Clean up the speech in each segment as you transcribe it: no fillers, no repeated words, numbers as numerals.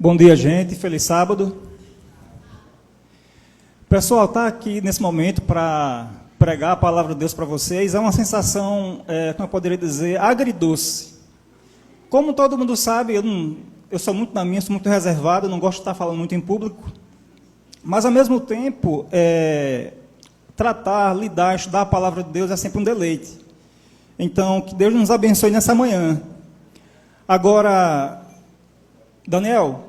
Bom dia, gente. Feliz sábado. Pessoal, está aqui nesse momento para pregar a palavra de Deus para vocês. É uma sensação, como eu poderia dizer, agridoce. Como todo mundo sabe, eu sou muito na minha, sou muito reservado, não gosto de estar falando muito em público. Mas, ao mesmo tempo, tratar, lidar, estudar a palavra de Deus é sempre um deleite. Então, que Deus nos abençoe nessa manhã. Agora, Daniel,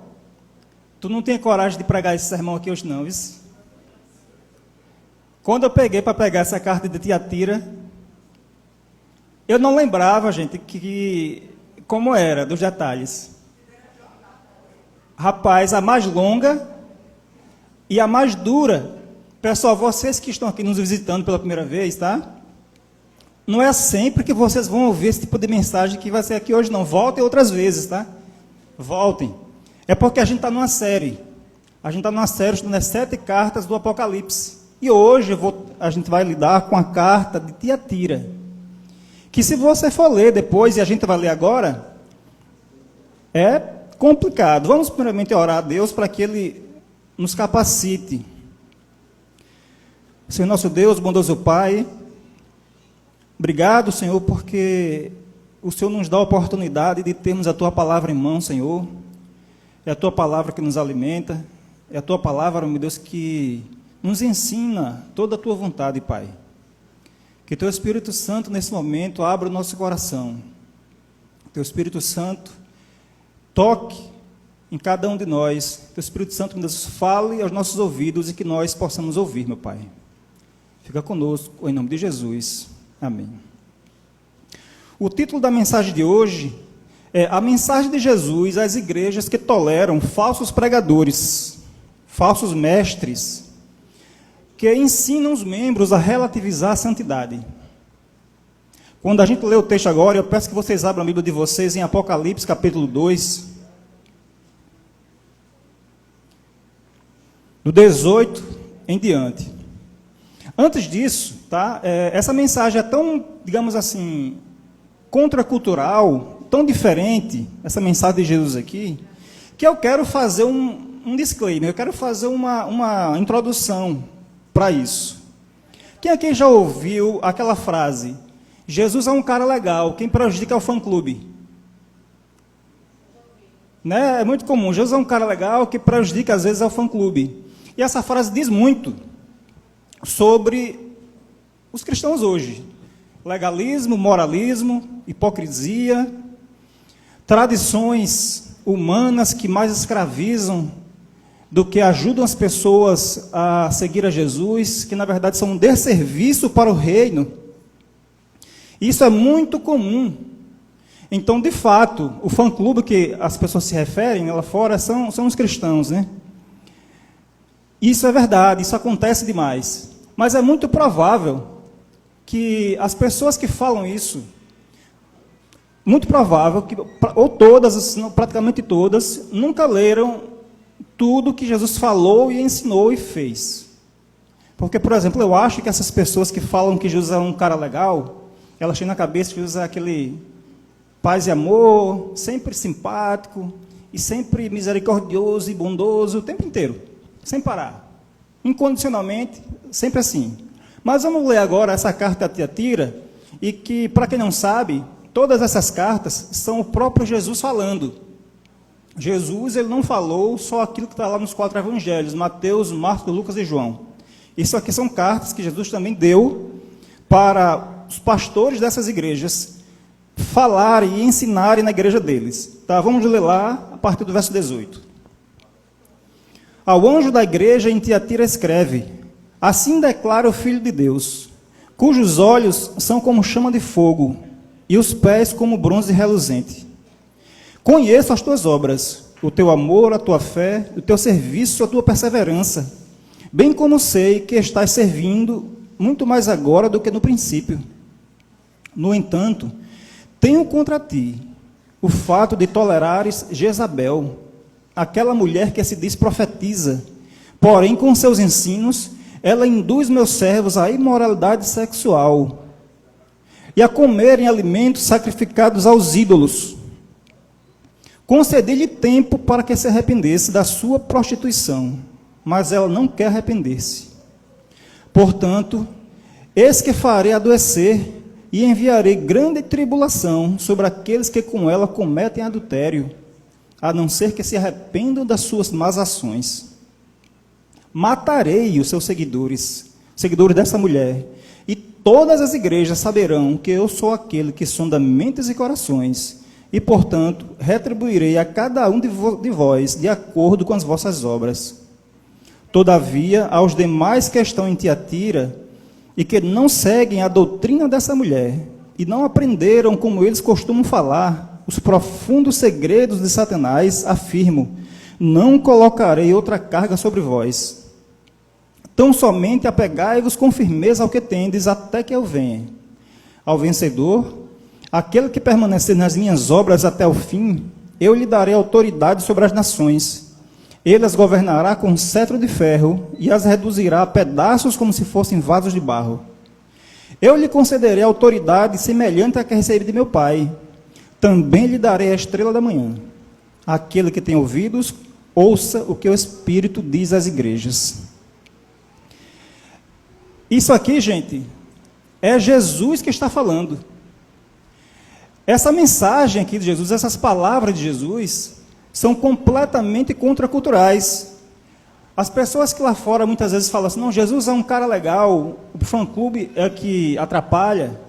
tu não tem coragem de pregar esse sermão aqui hoje não, viu? Quando eu peguei para pegar essa carta de Tiatira, eu não lembrava, gente, como era, dos detalhes. Rapaz, a mais longa e a mais dura. Pessoal, vocês que estão aqui nos visitando pela primeira vez, tá? Não é sempre que vocês vão ouvir esse tipo de mensagem que vai ser aqui hoje, não. Voltem outras vezes, tá? Voltem. É porque a gente está numa série. A gente está numa série estudando as 7 cartas do Apocalipse. E hoje a gente vai lidar com a carta de Tiatira. Que se você for ler depois, e a gente vai ler agora, é complicado. Vamos primeiramente orar a Deus para que Ele nos capacite. Senhor nosso Deus, bondoso Pai, obrigado, Senhor, porque o Senhor nos dá a oportunidade de termos a Tua palavra em mão, Senhor. É a Tua palavra que nos alimenta, é a Tua palavra, meu Deus, que nos ensina toda a Tua vontade, Pai. Que Teu Espírito Santo, nesse momento, abra o nosso coração. Teu Espírito Santo toque em cada um de nós. Teu Espírito Santo, meu Deus, fale aos nossos ouvidos e que nós possamos ouvir, meu Pai. Fica conosco, em nome de Jesus. Amém. O título da mensagem de hoje é a mensagem de Jesus às igrejas que toleram falsos pregadores, falsos mestres, que ensinam os membros a relativizar a santidade. Quando a gente lê o texto agora, eu peço que vocês abram a Bíblia de vocês em Apocalipse, capítulo 2, do 18 em diante. Antes disso, tá, essa mensagem é tão, digamos assim, contracultural, tão diferente, essa mensagem de Jesus aqui, que eu quero fazer um disclaimer, eu quero fazer uma introdução para isso. Quem aqui já ouviu aquela frase, Jesus é um cara legal, quem prejudica é o fã-clube? Né? É muito comum, Jesus é um cara legal, que prejudica às vezes é o fã-clube. E essa frase diz muito sobre os cristãos hoje. Legalismo, moralismo, hipocrisia, tradições humanas que mais escravizam do que ajudam as pessoas a seguir a Jesus, que na verdade são um desserviço para o reino. Isso é muito comum. Então, de fato, o fã-clube que as pessoas se referem lá fora são os cristãos, né? Isso é verdade, isso acontece demais. Mas é muito provável que as pessoas que falam isso, muito provável que, ou todas, praticamente todas, nunca leram tudo que Jesus falou e ensinou e fez. Porque, por exemplo, eu acho que essas pessoas que falam que Jesus é um cara legal, elas têm na cabeça que Jesus é aquele paz e amor, sempre simpático, e sempre misericordioso e bondoso, o tempo inteiro, sem parar. Incondicionalmente, sempre assim. Mas vamos ler agora essa carta a Tiatira, e que, para quem não sabe, todas essas cartas são o próprio Jesus falando. Jesus, ele não falou só aquilo que está lá nos 4 evangelhos, Mateus, Marcos, Lucas e João. Isso aqui são cartas que Jesus também deu para os pastores dessas igrejas falarem e ensinarem na igreja deles. Tá, vamos ler lá a partir do verso 18. Ao anjo da igreja em Tiatira escreve: assim declara o Filho de Deus, cujos olhos são como chama de fogo e os pés como bronze reluzente. Conheço as tuas obras, o teu amor, a tua fé, o teu serviço, a tua perseverança, bem como sei que estás servindo muito mais agora do que no princípio. No entanto, tenho contra ti o fato de tolerares Jezabel, aquela mulher que se diz profetiza, porém com seus ensinos ela induz meus servos à imoralidade sexual e a comerem alimentos sacrificados aos ídolos. Concedi-lhe tempo para que se arrependesse da sua prostituição, mas ela não quer arrepender-se. Portanto, eis que farei adoecer e enviarei grande tribulação sobre aqueles que com ela cometem adultério, a não ser que se arrependam das suas más ações. Matarei os seus seguidores dessa mulher, e todas as igrejas saberão que eu sou aquele que sonda mentes e corações, e, portanto, retribuirei a cada um de vós de acordo com as vossas obras. Todavia, aos demais que estão em Tiatira, e que não seguem a doutrina dessa mulher, e não aprenderam, como eles costumam falar, os profundos segredos de Satanás, afirmo, não colocarei outra carga sobre vós. Tão somente apegai-vos com firmeza ao que tendes, até que eu venha. Ao vencedor, aquele que permanecer nas minhas obras até o fim, eu lhe darei autoridade sobre as nações. Ele as governará com cetro de ferro e as reduzirá a pedaços como se fossem vasos de barro. Eu lhe concederei autoridade semelhante à que recebi de meu Pai. Também lhe darei a estrela da manhã. Aquele que tem ouvidos, ouça o que o Espírito diz às igrejas. Isso aqui, gente, é Jesus que está falando. Essa mensagem aqui de Jesus, essas palavras de Jesus, são completamente contraculturais. As pessoas que lá fora muitas vezes falam assim, não, Jesus é um cara legal, o fã-clube é que atrapalha.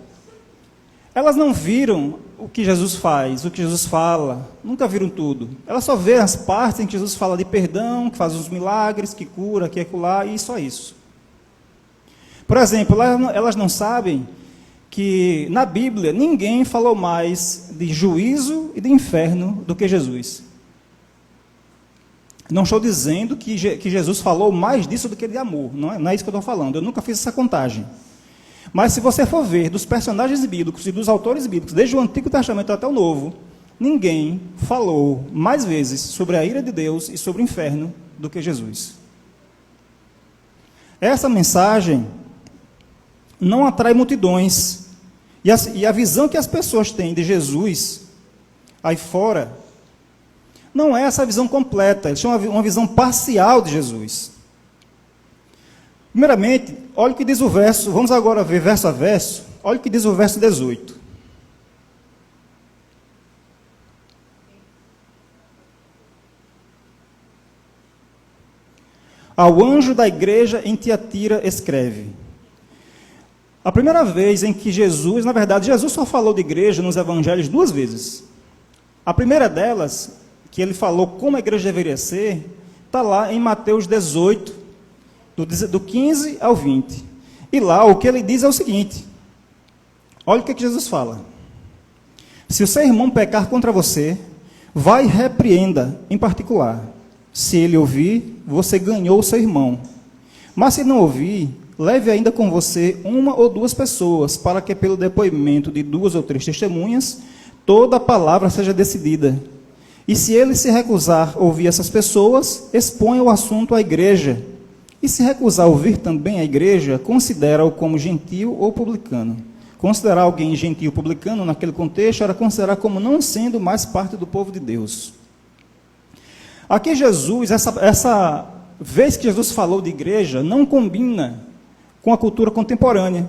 Elas não viram o que Jesus faz, o que Jesus fala, nunca viram tudo. Elas só vê as partes em que Jesus fala de perdão, que faz os milagres, que cura, que acolá, e só isso. Por exemplo, elas não sabem que na Bíblia ninguém falou mais de juízo e de inferno do que Jesus. Não estou dizendo que Jesus falou mais disso do que de amor, não é isso que eu estou falando, eu nunca fiz essa contagem. Mas se você for ver dos personagens bíblicos e dos autores bíblicos, desde o Antigo Testamento até o Novo, ninguém falou mais vezes sobre a ira de Deus e sobre o inferno do que Jesus. Essa mensagem não atrai multidões, e a visão que as pessoas têm de Jesus aí fora, não é essa visão completa, eles têm uma visão parcial de Jesus. Primeiramente, olha o que diz o verso, vamos agora ver verso a verso, olha o que diz o verso 18. Ao anjo da igreja em Tiatira escreve. A primeira vez em que Jesus, na verdade, Jesus só falou de igreja nos evangelhos 2 vezes. A primeira delas, que ele falou como a igreja deveria ser, está lá em Mateus 18, do 15 ao 20. E lá o que ele diz é o seguinte, olha o que Jesus fala. Se o seu irmão pecar contra você, vai e repreenda em particular. Se ele ouvir, você ganhou o seu irmão. Mas se não ouvir, leve ainda com você 1 ou 2 pessoas, para que pelo depoimento de 2 ou 3 testemunhas, toda a palavra seja decidida. E se ele se recusar a ouvir essas pessoas, exponha o assunto à igreja. E se recusar a ouvir também a igreja, considera-o como gentio ou publicano. Considerar alguém gentio ou publicano, naquele contexto, era considerar como não sendo mais parte do povo de Deus. Aqui Jesus, essa vez que Jesus falou de igreja, não combina com a cultura contemporânea,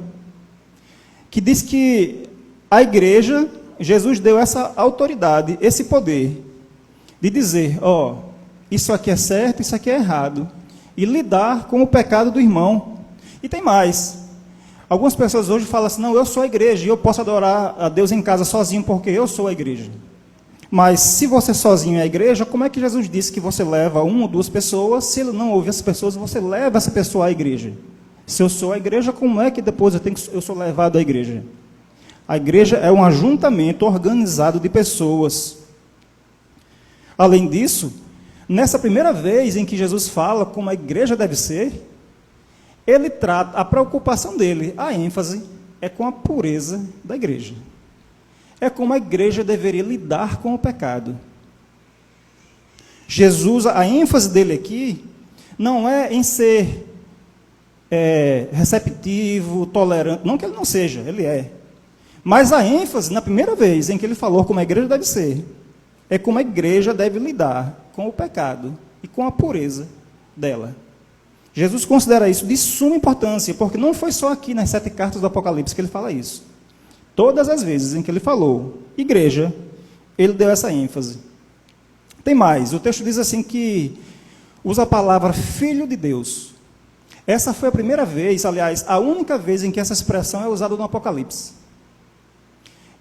que diz que a igreja, Jesus deu essa autoridade, esse poder, de dizer, isso aqui é certo, isso aqui é errado, e lidar com o pecado do irmão. E tem mais, algumas pessoas hoje falam assim, não, eu sou a igreja, e eu posso adorar a Deus em casa sozinho, porque eu sou a igreja. Mas se você sozinho é a igreja, como é que Jesus disse que você leva 1 ou 2 pessoas, se ele não ouvir essas pessoas, você leva essa pessoa à igreja? Se eu sou a igreja, como é que depois eu sou levado à igreja? A igreja é um ajuntamento organizado de pessoas. Além disso, nessa primeira vez em que Jesus fala como a igreja deve ser, ele trata, a preocupação dele, a ênfase, é com a pureza da igreja. É como a igreja deveria lidar com o pecado. Jesus, a ênfase dele aqui, não é em ser receptivo, tolerante, não que ele não seja, ele é. Mas a ênfase, na primeira vez em que ele falou como a igreja deve ser, é como a igreja deve lidar com o pecado e com a pureza dela. Jesus considera isso de suma importância, porque não foi só aqui nas 7 cartas do Apocalipse que ele fala isso. Todas as vezes em que ele falou igreja, ele deu essa ênfase. Tem mais, o texto diz assim que usa a palavra filho de Deus. Essa foi a primeira vez, aliás, a única vez em que essa expressão é usada no Apocalipse.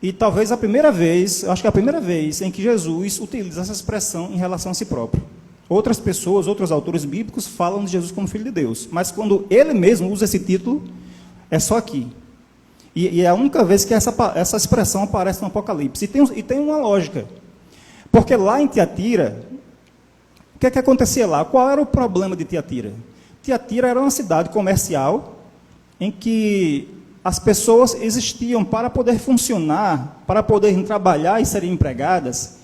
E talvez a primeira vez, acho que é a primeira vez em que Jesus utiliza essa expressão em relação a si próprio. Outras pessoas, outros autores bíblicos falam de Jesus como filho de Deus, mas quando ele mesmo usa esse título, é só aqui. E é a única vez que essa expressão aparece no Apocalipse. E tem uma lógica. Porque lá em Tiatira, o que é que acontecia lá? Qual era o problema de Tiatira? Tiatira era uma cidade comercial em que as pessoas existiam para poder funcionar, para poderem trabalhar e serem empregadas.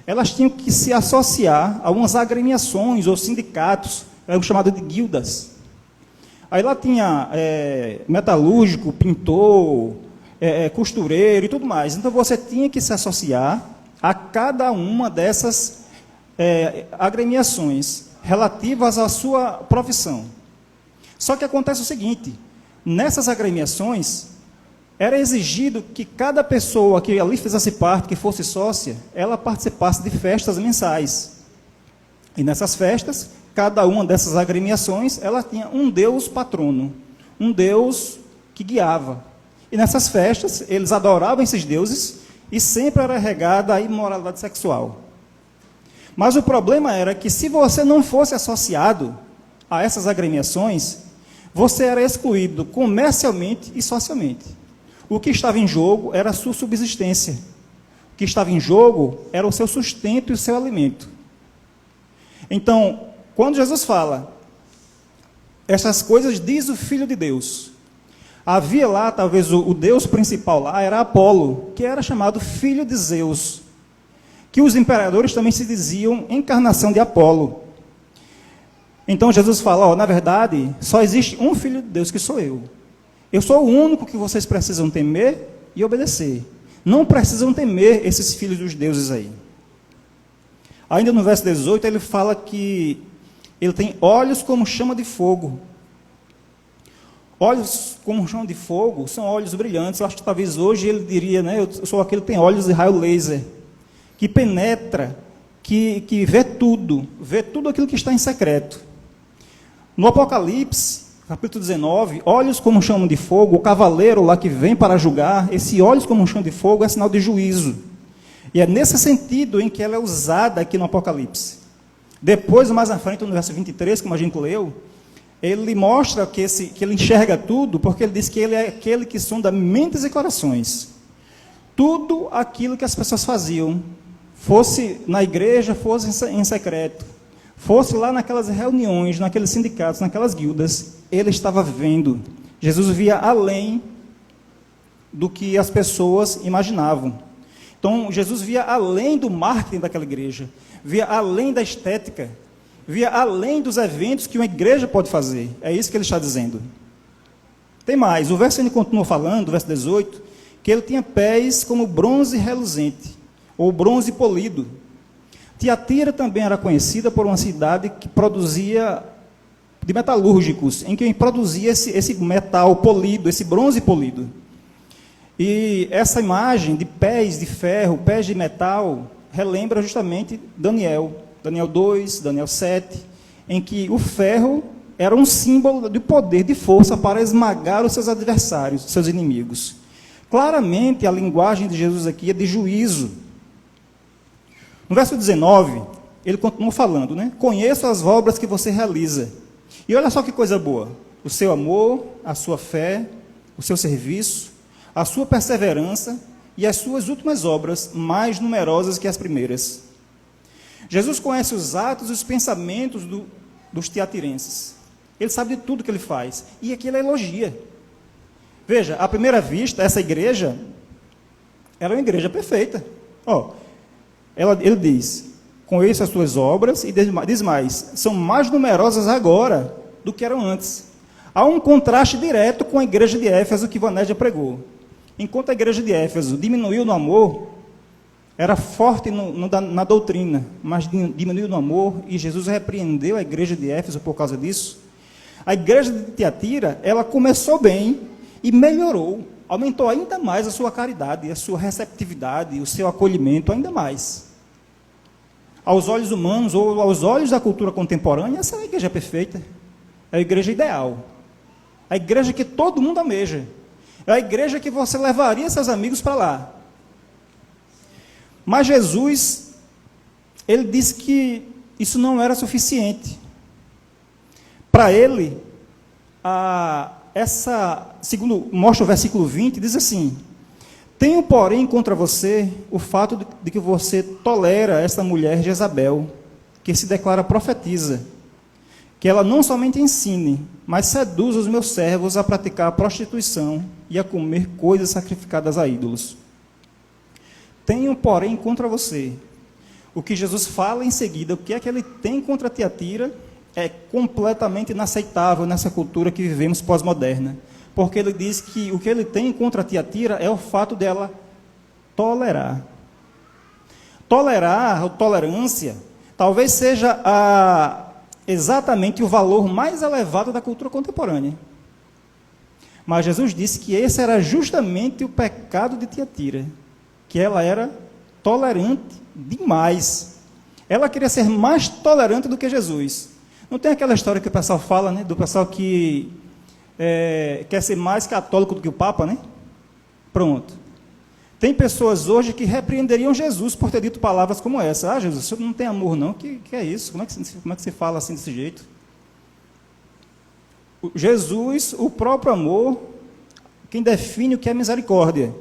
Elas tinham que se associar a umas agremiações ou sindicatos, eram chamados de guildas. Aí lá tinha metalúrgico, pintor, costureiro e tudo mais. Então você tinha que se associar a cada uma dessas agremiações relativas à sua profissão. Só que acontece o seguinte, nessas agremiações, era exigido que cada pessoa que ali fizesse parte, que fosse sócia, ela participasse de festas mensais. E nessas festas, cada uma dessas agremiações, ela tinha um deus patrono, um deus que guiava. E nessas festas, eles adoravam esses deuses e sempre era regada a imoralidade sexual. Mas o problema era que se você não fosse associado a essas agremiações, você era excluído comercialmente e socialmente. O que estava em jogo era a sua subsistência. O que estava em jogo era o seu sustento e o seu alimento. Então, quando Jesus fala, essas coisas diz o Filho de Deus. Havia lá, talvez o Deus principal lá era Apolo, que era chamado filho de Zeus. Que os imperadores também se diziam encarnação de Apolo. Então Jesus fala, na verdade, só existe um Filho de Deus, que sou eu. Eu sou o único que vocês precisam temer e obedecer. Não precisam temer esses filhos dos deuses aí. Ainda no verso 18, ele fala que ele tem olhos como chama de fogo. Olhos como chama de fogo são olhos brilhantes. Eu acho que talvez hoje ele diria, eu sou aquele que tem olhos de raio laser, que penetra, que vê tudo aquilo que está em secreto. No Apocalipse, capítulo 19, olhos como chama de fogo, o cavaleiro lá que vem para julgar, esse olhos como chama de fogo é sinal de juízo. E é nesse sentido em que ela é usada aqui no Apocalipse. Depois, mais à frente, no verso 23, como a gente leu, ele mostra que ele enxerga tudo, porque ele diz que ele é aquele que sonda mentes e corações. Tudo aquilo que as pessoas faziam, fosse na igreja, fosse em secreto, fosse lá naquelas reuniões, naqueles sindicatos, naquelas guildas, ele estava vendo. Jesus via além do que as pessoas imaginavam. Então, Jesus via além do marketing daquela igreja, via além da estética, via além dos eventos que uma igreja pode fazer. É isso que ele está dizendo. Tem mais, o verso ele continua falando, o verso 18, que ele tinha pés como bronze reluzente, ou bronze polido. Tiatira também era conhecida por uma cidade que produzia de metalúrgicos, em que produzia esse metal polido, esse bronze polido. E essa imagem de pés de ferro, pés de metal, relembra justamente Daniel 2, Daniel 7, em que o ferro era um símbolo de poder, de força para esmagar os seus adversários, seus inimigos. Claramente, a linguagem de Jesus aqui é de juízo. No verso 19, ele continua falando, Conheço as obras que você realiza. E olha só que coisa boa. O seu amor, a sua fé, o seu serviço, a sua perseverança e as suas últimas obras, mais numerosas que as primeiras. Jesus conhece os atos e os pensamentos dos tiatirenses. Ele sabe de tudo que ele faz. E aqui ele elogia. Veja, à primeira vista, essa igreja era uma igreja perfeita. Ele diz, conheço as suas obras, e diz mais, são mais numerosas agora do que eram antes. Há um contraste direto com a igreja de Éfeso que Vanédia pregou. Enquanto a igreja de Éfeso diminuiu no amor, era forte na doutrina, mas diminuiu no amor, e Jesus repreendeu a igreja de Éfeso por causa disso. A igreja de Tiatira, ela começou bem e melhorou, aumentou ainda mais a sua caridade, a sua receptividade, o seu acolhimento ainda mais. Aos olhos humanos, ou aos olhos da cultura contemporânea, essa é a igreja perfeita, é a igreja ideal, a igreja que todo mundo almeja, é a igreja que você levaria seus amigos para lá. Mas Jesus, ele disse que isso não era suficiente. Para ele, segundo mostra o versículo 20, diz assim: tenho, porém, contra você o fato de que você tolera esta mulher Jezabel, que se declara profetisa, que ela não somente ensine, mas seduz os meus servos a praticar a prostituição e a comer coisas sacrificadas a ídolos. Tenho, porém, contra você. O que Jesus fala em seguida, o que é que ele tem contra Tiatira, é completamente inaceitável nessa cultura que vivemos pós-moderna. Porque ele diz que o que ele tem contra Tiatira é o fato dela tolerar. Tolerar, ou tolerância, talvez seja exatamente o valor mais elevado da cultura contemporânea. Mas Jesus disse que esse era justamente o pecado de Tiatira, que ela era tolerante demais. Ela queria ser mais tolerante do que Jesus. Não tem aquela história que o pessoal fala, né, do pessoal que quer ser mais católico do que o Papa, né? Pronto. Tem pessoas hoje que repreenderiam Jesus por ter dito palavras como essa. Ah, Jesus, você não tem amor não? Que é isso? Como é que você fala assim desse jeito? Jesus, o próprio amor, quem define o que é misericórdia.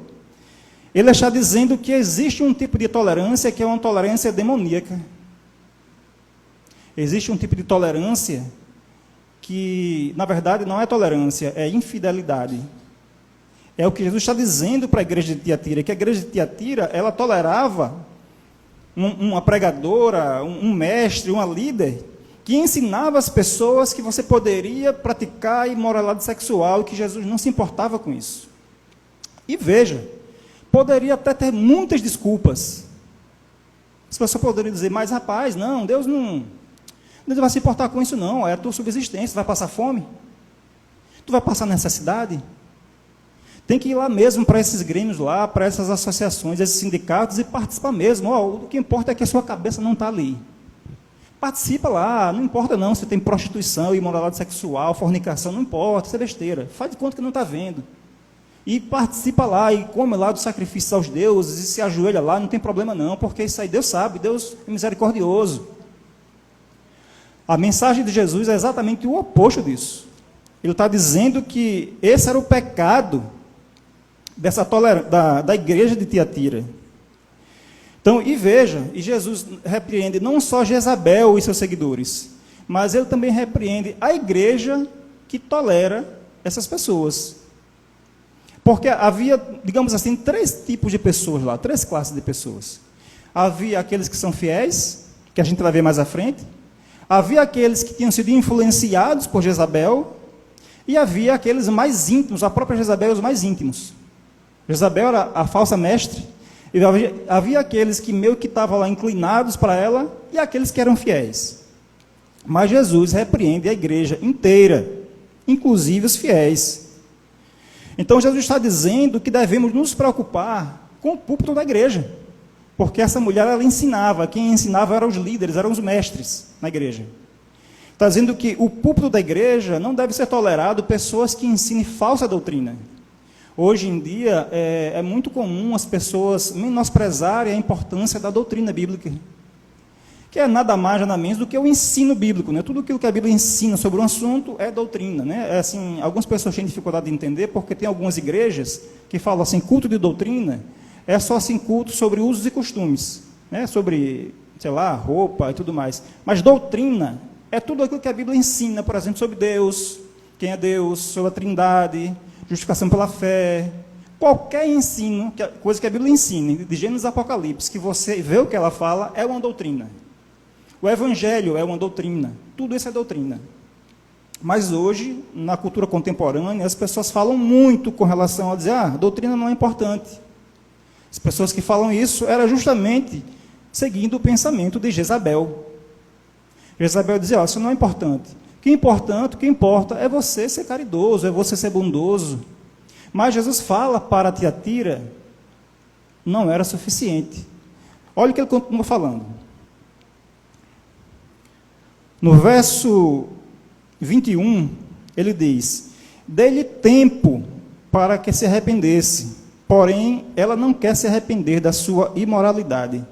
Ele está dizendo que existe um tipo de tolerância que é uma tolerância demoníaca. Existe um tipo de tolerância que, na verdade, não é tolerância, é infidelidade. É o que Jesus está dizendo para a igreja de Tiatira, que a igreja de Tiatira, ela tolerava uma pregadora, um mestre, uma líder, que ensinava as pessoas que você poderia praticar imoralidade sexual e que Jesus não se importava com isso. E veja, poderia até ter muitas desculpas. As pessoas poderiam dizer, mas rapaz, não, Deus não vai se importar com isso não, é a tua subsistência, tu vai passar fome? Tu vai passar necessidade? Tem que ir lá mesmo para esses grêmios lá, para essas associações, esses sindicatos e participar mesmo. O que importa é que a sua cabeça não está ali. Participa lá, não importa não se tem prostituição, imoralidade sexual, fornicação, não importa, isso é besteira. Faz de conta que não está vendo. E participa lá e come lá do sacrifício aos deuses e se ajoelha lá, não tem problema não, porque isso aí Deus sabe, Deus é misericordioso. A mensagem de Jesus é exatamente o oposto disso. Ele está dizendo que esse era o pecado da igreja de Tiatira. Então, e veja, e Jesus repreende não só Jezabel e seus seguidores, mas ele também repreende a igreja que tolera essas pessoas. Porque havia, digamos assim, 3 tipos de pessoas lá, 3 classes de pessoas. Havia aqueles que são fiéis, que a gente vai ver mais à frente. Havia aqueles que tinham sido influenciados por Jezabel, e havia aqueles mais íntimos, a própria Jezabel e os mais íntimos. Jezabel era a falsa mestre, e havia aqueles que meio que estavam lá inclinados para ela, e aqueles que eram fiéis. Mas Jesus repreende a igreja inteira, inclusive os fiéis. Então Jesus está dizendo que devemos nos preocupar com o púlpito da igreja, porque essa mulher ela ensinava, quem ensinava eram os líderes, eram os mestres na igreja. Está dizendo que o púlpito da igreja não deve ser tolerado pessoas que ensinem falsa doutrina. Hoje em dia, é muito comum as pessoas menosprezarem a importância da doutrina bíblica, que é nada mais, nada menos do que o ensino bíblico, né? Tudo aquilo que a Bíblia ensina sobre um assunto é doutrina, né? Assim, algumas pessoas têm dificuldade de entender, porque tem algumas igrejas que falam assim, culto de doutrina, é só assim, culto sobre usos e costumes, né? Sobre, sei lá, roupa e tudo mais. Mas doutrina é tudo aquilo que a Bíblia ensina, por exemplo, sobre Deus, quem é Deus, sobre a Trindade, justificação pela fé, qualquer ensino, coisa que a Bíblia ensina, de Gênesis a Apocalipse, que você vê o que ela fala, é uma doutrina. O Evangelho é uma doutrina, tudo isso é doutrina. Mas hoje, na cultura contemporânea, as pessoas falam muito com relação a dizer, doutrina não é importante. As pessoas que falam isso eram justamente seguindo o pensamento de Jezabel. Jezabel dizia, isso não é importante. O que importa é você ser caridoso, é você ser bondoso. Mas Jesus fala para Tiatira, não era suficiente. Olha o que ele continua falando. No verso 21, ele diz, dê-lhe tempo para que se arrependesse, porém, ela não quer se arrepender da sua imoralidade.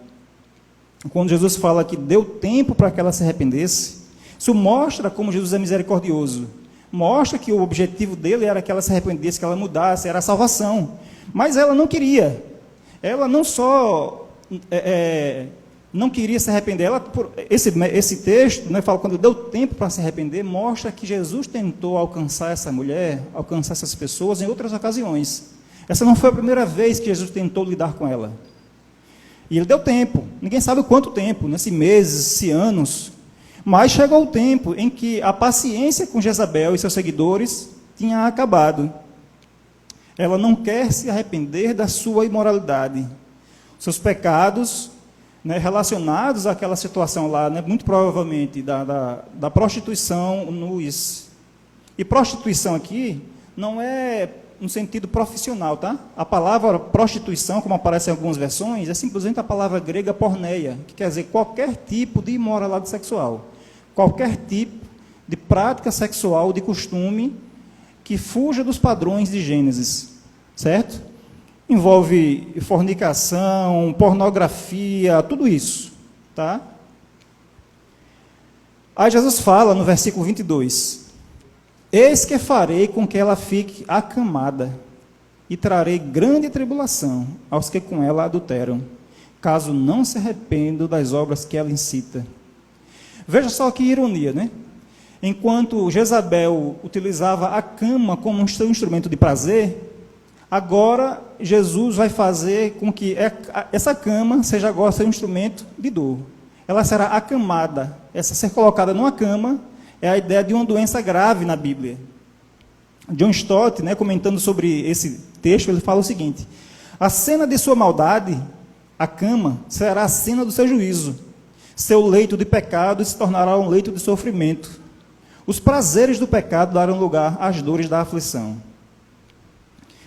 Quando Jesus fala que deu tempo para que ela se arrependesse, isso mostra como Jesus é misericordioso. Mostra que o objetivo dele era que ela se arrependesse, que ela mudasse, era a salvação. Mas ela não queria. Ela não só não queria se arrepender. Esse texto, né, fala quando deu tempo para se arrepender, mostra que Jesus tentou alcançar essa mulher, alcançar essas pessoas em outras ocasiões. Essa não foi a primeira vez que Jesus tentou lidar com ela. E ele deu tempo. Ninguém sabe quanto tempo, né, se meses, se anos. Mas chegou o tempo em que a paciência com Jezabel e seus seguidores tinha acabado. Ela não quer se arrepender da sua imoralidade. Seus pecados, né, relacionados àquela situação lá, né, muito provavelmente da prostituição nus. E prostituição aqui não é no sentido profissional, tá? A palavra prostituição, como aparece em algumas versões, é simplesmente a palavra grega porneia, que quer dizer qualquer tipo de imoralidade sexual. Qualquer tipo de prática sexual, de costume, que fuja dos padrões de Gênesis, certo? Envolve fornicação, pornografia, tudo isso, tá? Aí Jesus fala no versículo 22, eis que farei com que ela fique acamada, e trarei grande tribulação aos que com ela adulteram, caso não se arrependam das obras que ela incita. Veja só que ironia, né? Enquanto Jezabel utilizava a cama como um seu instrumento de prazer, agora Jesus vai fazer com que essa cama seja agora seu instrumento de dor. Ela será acamada. Essa ser colocada numa cama é a ideia de uma doença grave na Bíblia. John Stott, né, comentando sobre esse texto, ele fala o seguinte, a cena de sua maldade, a cama, será a cena do seu juízo. Seu leito de pecado se tornará um leito de sofrimento. Os prazeres do pecado darão lugar às dores da aflição.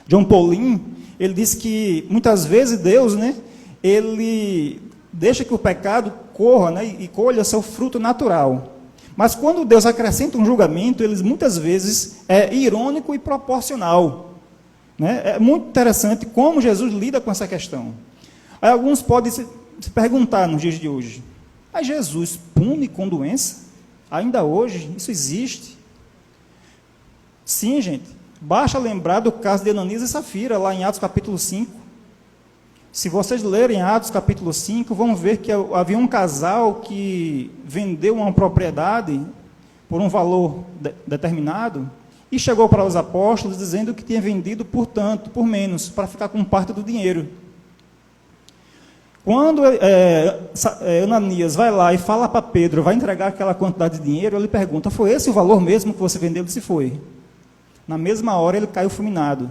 John Paulin, ele diz que muitas vezes Deus, né, ele deixa que o pecado corra, né, e colha seu fruto natural. Mas quando Deus acrescenta um julgamento, ele muitas vezes é irônico e proporcional. Né? É muito interessante como Jesus lida com essa questão. Aí alguns podem se perguntar nos dias de hoje, mas Jesus pune com doença? Ainda hoje? Isso existe? Sim, gente. Basta lembrar do caso de Ananias e Safira, lá em Atos capítulo 5. Se vocês lerem Atos capítulo 5, vão ver que havia um casal que vendeu uma propriedade por um valor determinado e chegou para os apóstolos dizendo que tinha vendido por tanto, por menos, para ficar com parte do dinheiro. Quando Ananias vai lá e fala para Pedro, vai entregar aquela quantidade de dinheiro, ele pergunta, foi esse o valor mesmo que você vendeu? Ele disse, foi. Na mesma hora ele caiu fulminado.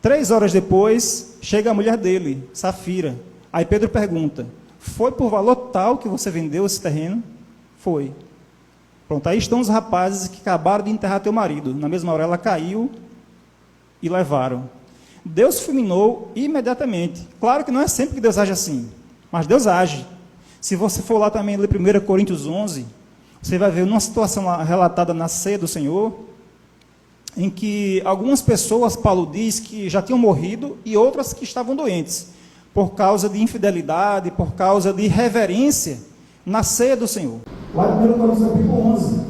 3 horas depois, chega a mulher dele, Safira. Aí Pedro pergunta, foi por valor tal que você vendeu esse terreno? Foi. Pronto, aí estão os rapazes que acabaram de enterrar teu marido. Na mesma hora ela caiu e levaram. Deus fulminou imediatamente. Claro que não é sempre que Deus age assim, mas Deus age. Se você for lá também ler 1 Coríntios 11, você vai ver uma situação relatada na ceia do Senhor, em que algumas pessoas, Paulo diz, que já tinham morrido e outras que estavam doentes, por causa de infidelidade, por causa de irreverência na ceia do Senhor. Lá em 1 Coríntios capítulo 11.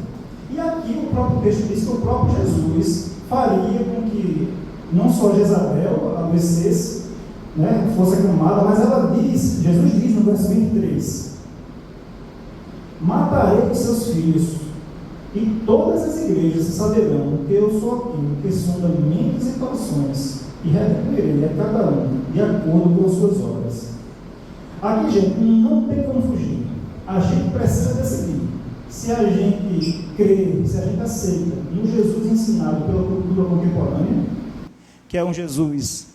E aqui o próprio texto diz que o próprio Jesus faria com que não só Jezabel adoecesse, né, fosse aclamada, mas Jesus diz no verso 23, matarei os seus filhos, e todas as igrejas saberão que eu sou aquele que sonda mentes e corações, e retribuirei a cada um de acordo com as suas obras. Aqui, gente, não tem como fugir. A gente precisa decidir se a gente crê, se a gente aceita no Jesus ensinado pela cultura contemporânea, que é um Jesus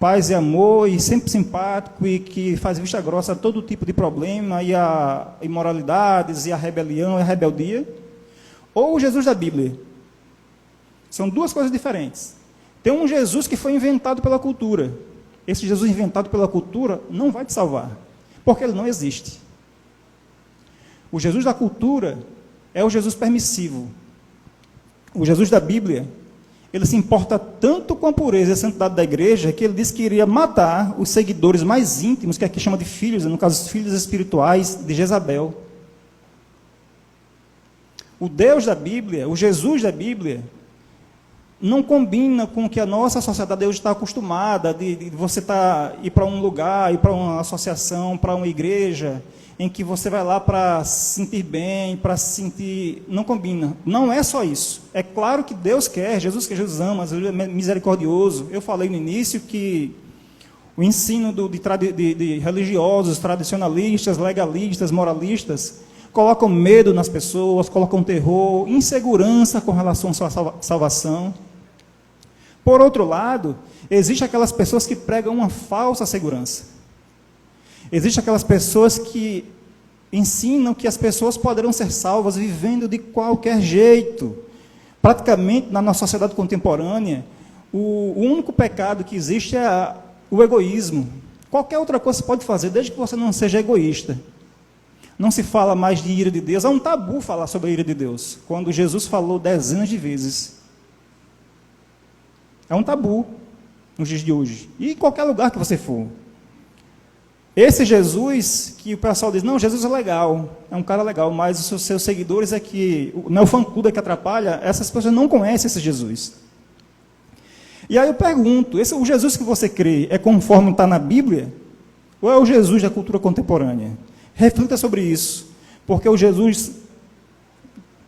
paz e amor, e sempre simpático, e que faz vista grossa a todo tipo de problema, e a imoralidades, e a rebelião, e a rebeldia, ou o Jesus da Bíblia. São duas coisas diferentes. Tem um Jesus que foi inventado pela cultura. Esse Jesus inventado pela cultura não vai te salvar, porque ele não existe. O Jesus da cultura é o Jesus permissivo. O Jesus da Bíblia, ele se importa tanto com a pureza e a santidade da igreja, que ele disse que iria matar os seguidores mais íntimos, que aqui chama de filhos, no caso, os filhos espirituais de Jezabel. O Deus da Bíblia, o Jesus da Bíblia, não combina com o que a nossa sociedade hoje está acostumada, de você ir para um lugar, ir para uma associação, para uma igreja, em que você vai lá para se sentir bem, para se sentir... Não combina. Não é só isso. É claro que Deus quer, Jesus ama, Jesus é misericordioso. Eu falei no início que o ensino de religiosos, tradicionalistas, legalistas, moralistas, colocam medo nas pessoas, colocam terror, insegurança com relação à sua salvação. Por outro lado, existem aquelas pessoas que pregam uma falsa segurança. Existem aquelas pessoas que ensinam que as pessoas poderão ser salvas vivendo de qualquer jeito. Praticamente, na nossa sociedade contemporânea, o único pecado que existe é o egoísmo. Qualquer outra coisa você pode fazer, desde que você não seja egoísta. Não se fala mais de ira de Deus. É um tabu falar sobre a ira de Deus, quando Jesus falou dezenas de vezes. É um tabu nos dias de hoje. E em qualquer lugar que você for. Esse Jesus, que o pessoal diz, não, Jesus é legal, é um cara legal, mas os seus seguidores é que, não é o fã-clube que atrapalha, essas pessoas não conhecem esse Jesus. E aí eu pergunto, o Jesus que você crê é conforme está na Bíblia? Ou é o Jesus da cultura contemporânea? Reflita sobre isso, porque o Jesus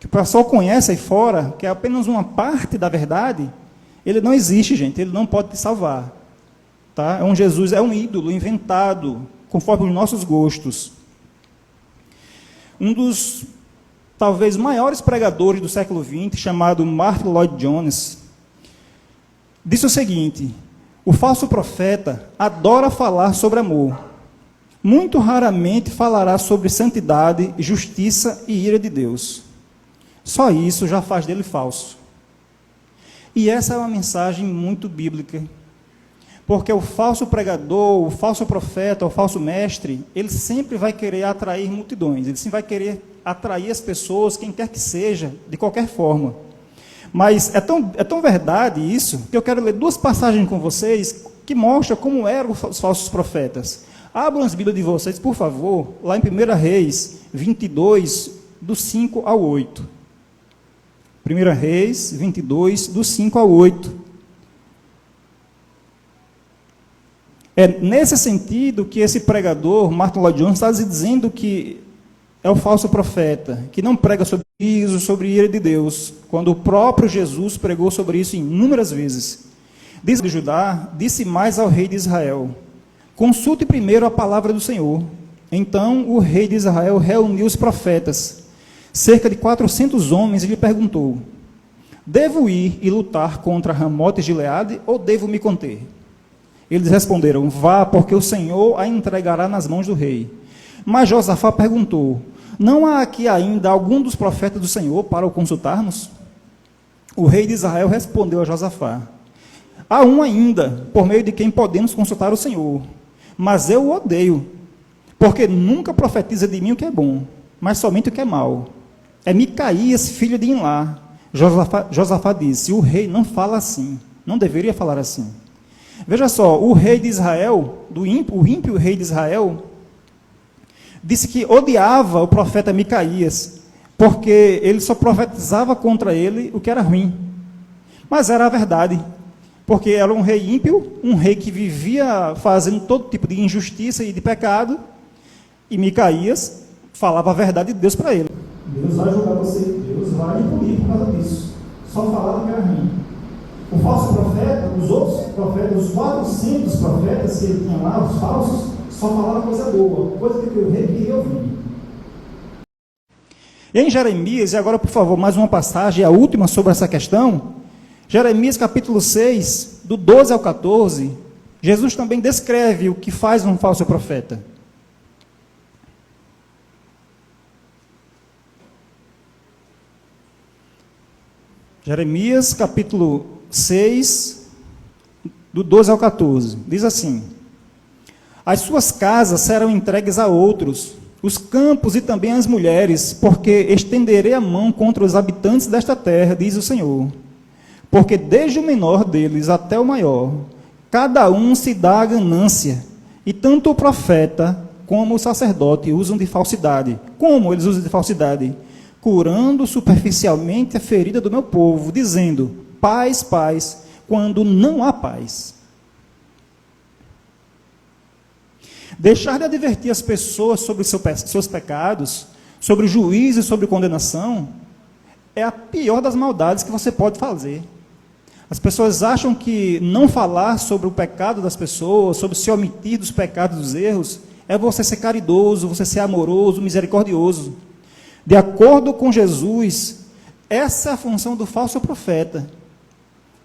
que o pessoal conhece aí fora, que é apenas uma parte da verdade, ele não existe, gente, ele não pode te salvar. Tá? É um Jesus, é um ídolo inventado, conforme os nossos gostos. Um dos, talvez, maiores pregadores do século XX, chamado Martyn Lloyd-Jones, disse o seguinte: o falso profeta adora falar sobre amor. Muito raramente falará sobre santidade, justiça e ira de Deus. Só isso já faz dele falso. E essa é uma mensagem muito bíblica. Porque o falso pregador, o falso profeta, o falso mestre, ele sempre vai querer atrair multidões, ele sempre vai querer atrair as pessoas, quem quer que seja, de qualquer forma. Mas é tão verdade isso, que eu quero ler duas passagens com vocês, que mostram como eram os falsos profetas. Abram as Bíblias de vocês, por favor, lá em 1 Reis 22, do 5 ao 8. 1 Reis 22, do 5 ao 8. É nesse sentido que esse pregador, Martyn Lloyd-Jones, está dizendo que é o falso profeta, que não prega sobre isso, sobre a ira de Deus, quando o próprio Jesus pregou sobre isso inúmeras vezes. Diz de Judá, disse mais ao rei de Israel: consulte primeiro a palavra do Senhor. Então o rei de Israel reuniu os profetas, cerca de 400 homens, e lhe perguntou: devo ir e lutar contra Ramote e Gileade, ou devo me conter? Eles responderam: vá, porque o Senhor a entregará nas mãos do rei. Mas Josafá perguntou: não há aqui ainda algum dos profetas do Senhor para o consultarmos? O rei de Israel respondeu a Josafá: há um ainda, por meio de quem podemos consultar o Senhor, mas eu o odeio, porque nunca profetiza de mim o que é bom, mas somente o que é mal. É Micaías, filho de Imlá. Josafá disse: o rei não fala assim, não deveria falar assim. Veja só, o rei de Israel, o ímpio rei de Israel, disse que odiava o profeta Micaías, porque ele só profetizava contra ele o que era ruim. Mas era a verdade, porque era um rei ímpio, um rei que vivia fazendo todo tipo de injustiça e de pecado, e Micaías falava a verdade de Deus para ele. Deus vai julgar você, Deus vai lhe punir por causa disso. Só falava que era ruim. O falso profeta, os outros profetas, os 400 profetas que ele tinha lá, os falsos, só falavam coisa boa, coisa que o rei queria ouvir. Em Jeremias, e agora, por favor, mais uma passagem, a última sobre essa questão, Jeremias capítulo 6, do 12 ao 14, Jesus também descreve o que faz um falso profeta. Jeremias, capítulo 6, do 12 ao 14, diz assim: as suas casas serão entregues a outros, os campos e também as mulheres, porque estenderei a mão contra os habitantes desta terra, diz o Senhor. Porque desde o menor deles até o maior, cada um se dá a ganância, e tanto o profeta como o sacerdote usam de falsidade. Como eles usam de falsidade? Curando superficialmente a ferida do meu povo, dizendo, paz, paz, quando não há paz. Deixar de advertir as pessoas sobre seus pecados, sobre juízo e sobre condenação, é a pior das maldades que você pode fazer. As pessoas acham que não falar sobre o pecado das pessoas, sobre se omitir dos pecados, dos erros, é você ser caridoso, você ser amoroso, misericordioso. De acordo com Jesus, essa é a função do falso profeta.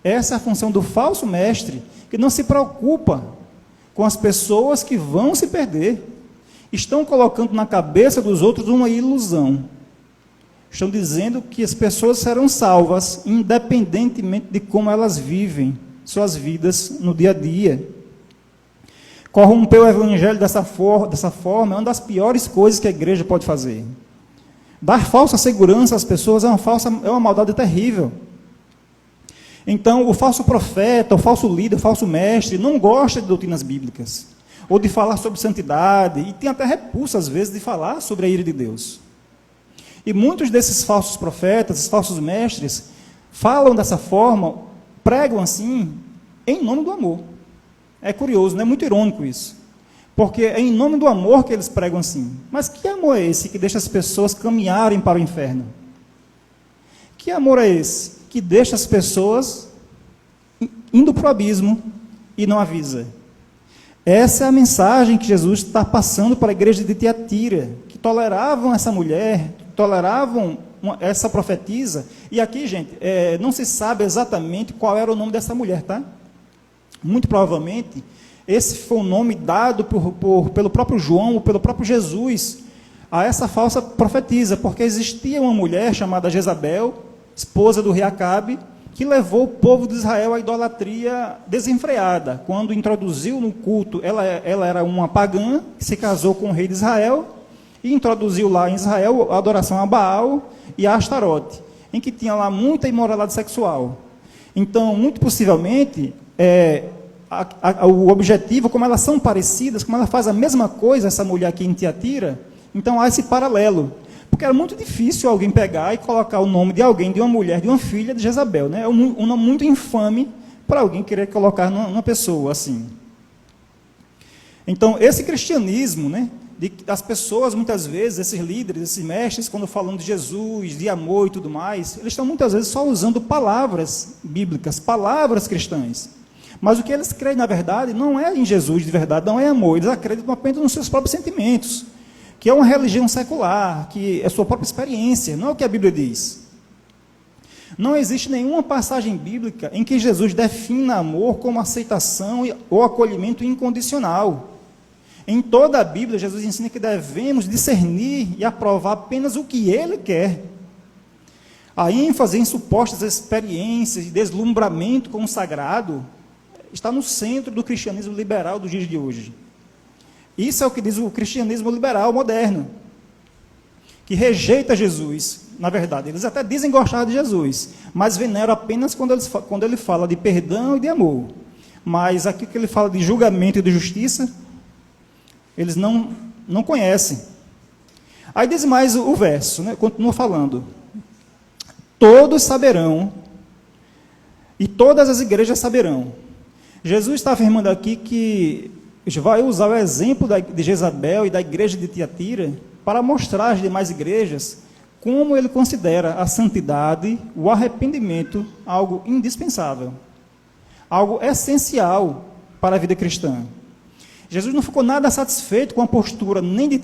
Essa é a função do falso mestre, que não se preocupa com as pessoas que vão se perder. Estão colocando na cabeça dos outros uma ilusão. Estão dizendo que as pessoas serão salvas, independentemente de como elas vivem suas vidas no dia a dia. Corromper o evangelho dessa forma é uma das piores coisas que a igreja pode fazer. Dar falsa segurança às pessoas é uma maldade terrível. Então, o falso profeta, o falso líder, o falso mestre, não gosta de doutrinas bíblicas, ou de falar sobre santidade, e tem até repulsa, às vezes, de falar sobre a ira de Deus. E muitos desses falsos profetas, esses falsos mestres, falam dessa forma, pregam assim, em nome do amor. É curioso, não é muito irônico isso. Porque é em nome do amor que eles pregam assim. Mas que amor é esse que deixa as pessoas caminharem para o inferno? Que amor é esse que deixa as pessoas indo para o abismo e não avisa? Essa é a mensagem que Jesus está passando para a igreja de Tiatira, que toleravam essa mulher, toleravam essa profetisa. E aqui, gente, não se sabe exatamente qual era o nome dessa mulher, tá? Muito provavelmente, esse foi o nome dado pelo próprio João, ou pelo próprio Jesus, a essa falsa profetisa, porque existia uma mulher chamada Jezabel, esposa do rei Acabe, que levou o povo de Israel à idolatria desenfreada. Quando introduziu no culto, ela era uma pagã, que se casou com o rei de Israel, e introduziu lá em Israel a adoração a Baal e a Astarote, em que tinha lá muita imoralidade sexual. Então, muito possivelmente, o objetivo, como elas são parecidas, como ela faz a mesma coisa, essa mulher aqui em Tiatira, então há esse paralelo. Porque era muito difícil alguém pegar e colocar o nome de alguém, de uma mulher, de uma filha de Jezabel, né? É um nome muito infame para alguém querer colocar numa pessoa assim. Então, esse cristianismo, né, as pessoas, muitas vezes, esses líderes, esses mestres, quando falam de Jesus, de amor e tudo mais, eles estão muitas vezes só usando palavras bíblicas, palavras cristãs. Mas o que eles creem, na verdade, não é em Jesus de verdade, não é amor. Eles acreditam apenas nos seus próprios sentimentos, que é uma religião secular, que é a sua própria experiência, não é o que a Bíblia diz. Não existe nenhuma passagem bíblica em que Jesus defina amor como aceitação ou acolhimento incondicional. Em toda a Bíblia, Jesus ensina que devemos discernir e aprovar apenas o que Ele quer. A ênfase em supostas experiências de deslumbramento com o sagrado está no centro do cristianismo liberal dos dias de hoje. Isso é o que diz o cristianismo liberal moderno, que rejeita Jesus. Na verdade, eles até dizem gostar de Jesus, mas veneram apenas quando ele fala de perdão e de amor. Mas aqui que ele fala de julgamento e de justiça, eles não conhecem. Aí diz mais o verso, né? Continua falando. Todos saberão, e todas as igrejas saberão. Jesus está afirmando aqui que vai usar o exemplo de Jezabel e da igreja de Tiatira para mostrar às demais igrejas como ele considera a santidade, o arrependimento, algo indispensável, algo essencial para a vida cristã. Jesus não ficou nada satisfeito com a postura nem de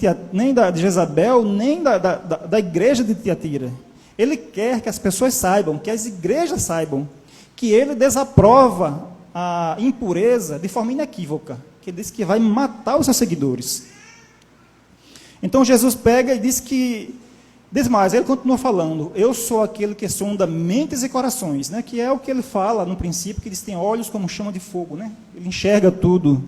Jezabel, nem da igreja de Tiatira. Ele quer que as pessoas saibam, que as igrejas saibam, que ele desaprova a impureza de forma inequívoca, que ele diz que vai matar os seus seguidores. Então Jesus pega e diz mais, ele continua falando, eu sou aquele que sonda mentes e corações, né? Que é o que ele fala no princípio, que eles têm olhos como chama de fogo, né? Ele enxerga tudo.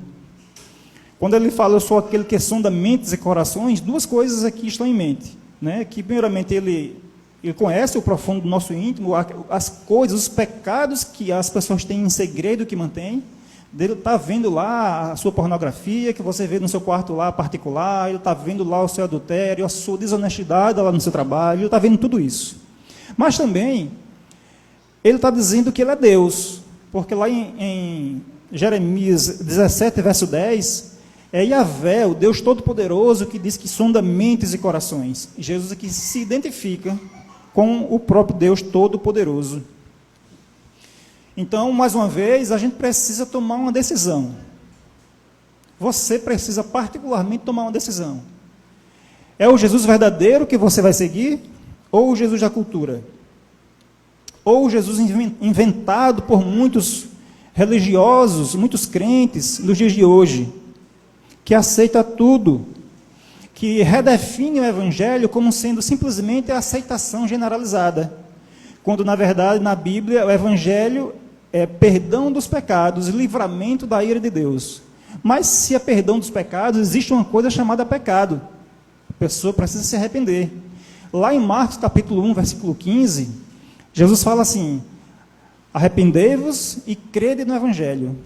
Quando ele fala, eu sou aquele que sonda mentes e corações, duas coisas aqui estão em mente, né? Que primeiramente ele conhece o profundo do nosso íntimo, as coisas, os pecados que as pessoas têm em segredo que mantêm. Ele está vendo lá a sua pornografia, que você vê no seu quarto lá particular, ele está vendo lá o seu adultério, a sua desonestidade lá no seu trabalho, ele está vendo tudo isso. Mas também, ele está dizendo que ele é Deus, porque lá em Jeremias 17, verso 10, é Yahvé, o Deus Todo-Poderoso, que diz que sonda mentes e corações. E Jesus aqui se identifica com o próprio Deus Todo-Poderoso. Então, mais uma vez, a gente precisa tomar uma decisão. Você precisa particularmente tomar uma decisão. É o Jesus verdadeiro que você vai seguir? Ou o Jesus da cultura? Ou o Jesus inventado por muitos religiosos, muitos crentes nos dias de hoje, que aceita tudo, que redefine o Evangelho como sendo simplesmente a aceitação generalizada, quando, na verdade, na Bíblia, o Evangelho é perdão dos pecados, livramento da ira de Deus. Mas se é perdão dos pecados, existe uma coisa chamada pecado. A pessoa precisa se arrepender. Lá em Marcos capítulo 1, versículo 15, Jesus fala assim, arrependei-vos e crede no Evangelho.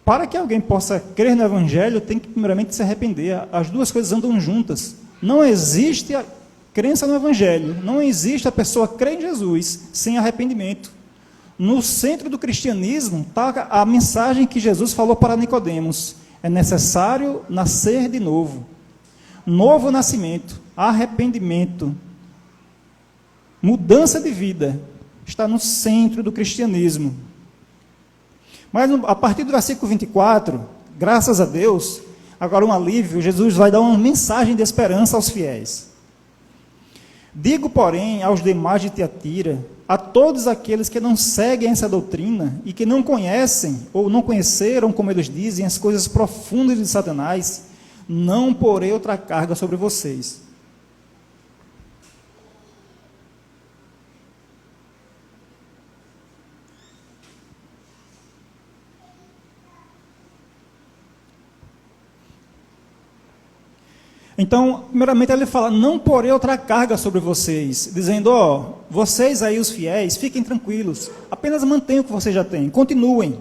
Para que alguém possa crer no Evangelho, tem que primeiramente se arrepender. As duas coisas andam juntas. Não existe a crença no Evangelho, não existe a pessoa crer em Jesus sem arrependimento. No centro do cristianismo está a mensagem que Jesus falou para Nicodemos: é necessário nascer de novo. Novo nascimento, arrependimento, mudança de vida, está no centro do cristianismo. Mas a partir do versículo 24, graças a Deus, agora um alívio, Jesus vai dar uma mensagem de esperança aos fiéis. Digo, porém, aos demais de Tiatira, a todos aqueles que não seguem essa doutrina e que não conhecem ou não conheceram, como eles dizem, as coisas profundas de Satanás, não porei outra carga sobre vocês. Então, primeiramente ele fala, não porei outra carga sobre vocês, dizendo, vocês aí os fiéis, fiquem tranquilos, apenas mantenham o que vocês já têm, continuem.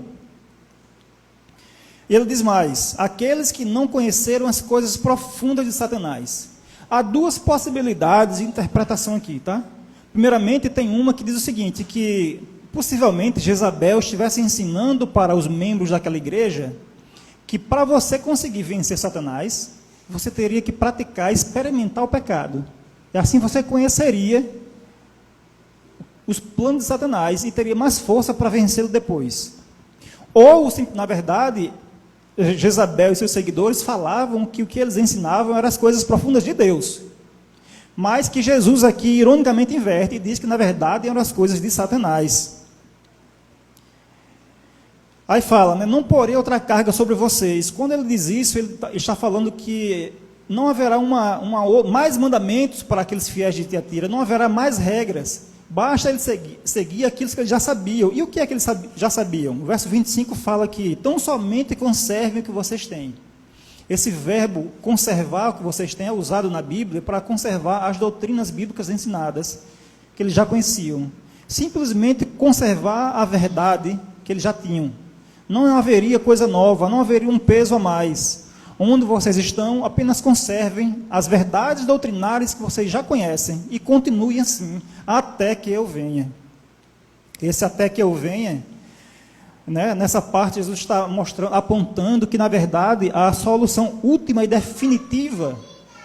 E ele diz mais, aqueles que não conheceram as coisas profundas de Satanás. Há duas possibilidades de interpretação aqui, tá? Primeiramente, tem uma que diz o seguinte, que possivelmente Jezabel estivesse ensinando para os membros daquela igreja, que para você conseguir vencer Satanás, você teria que praticar, experimentar o pecado. E assim você conheceria os planos de Satanás e teria mais força para vencê-lo depois. Ou, na verdade, Jezabel e seus seguidores falavam que o que eles ensinavam eram as coisas profundas de Deus. Mas que Jesus aqui, ironicamente, inverte e diz que, na verdade, eram as coisas de Satanás. Aí fala, né, não porei outra carga sobre vocês. Quando ele diz isso, ele está falando que não haverá mais mandamentos para aqueles fiéis de Tiatira, não haverá mais regras, basta eles seguir aquilo que eles já sabiam. E o que é que eles já sabiam? O verso 25 fala que, tão somente conservem o que vocês têm. Esse verbo, conservar o que vocês têm, é usado na Bíblia para conservar as doutrinas bíblicas ensinadas, que eles já conheciam. Simplesmente conservar a verdade que eles já tinham. Não haveria coisa nova, não haveria um peso a mais. Onde vocês estão, apenas conservem as verdades doutrinárias que vocês já conhecem e continuem assim, até que eu venha. Esse até que eu venha, né, nessa parte Jesus está apontando que, na verdade, a solução última e definitiva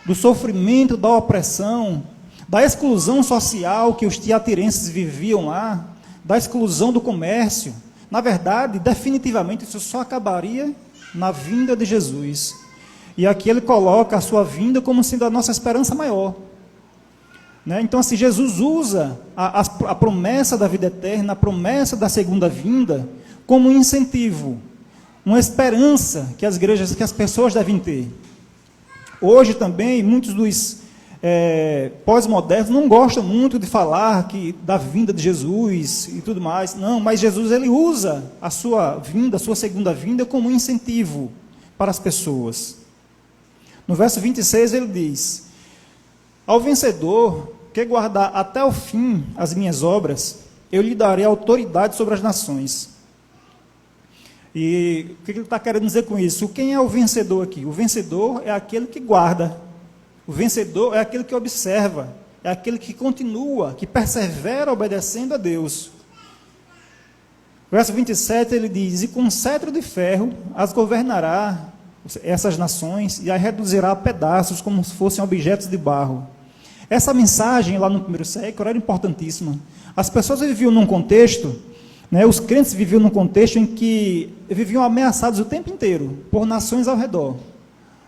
do sofrimento, da opressão, da exclusão social que os tiatirenses viviam lá, da exclusão do comércio, na verdade, definitivamente, isso só acabaria na vinda de Jesus. E aqui ele coloca a sua vinda como sendo a nossa esperança maior. Né? Então, assim, Jesus usa a promessa da vida eterna, a promessa da segunda vinda, como um incentivo, uma esperança que as pessoas devem ter. Hoje também, muitos dos pós-modernos não gostam muito de falar da vinda de Jesus e tudo mais. Não, mas Jesus ele usa a sua vinda, a sua segunda vinda, como um incentivo para as pessoas. No verso 26 ele diz: ao vencedor que guardar até o fim as minhas obras, eu lhe darei autoridade sobre as nações. E o que ele está querendo dizer com isso? Quem é o vencedor aqui? O vencedor é aquele que guarda. O vencedor é aquele que observa, é aquele que continua, que persevera obedecendo a Deus. Verso 27, ele diz: e com cetro de ferro as governará essas nações e as reduzirá a pedaços como se fossem objetos de barro. Essa mensagem lá no primeiro século era importantíssima. As pessoas viviam num contexto, os crentes viviam num contexto em que viviam ameaçados o tempo inteiro por nações ao redor.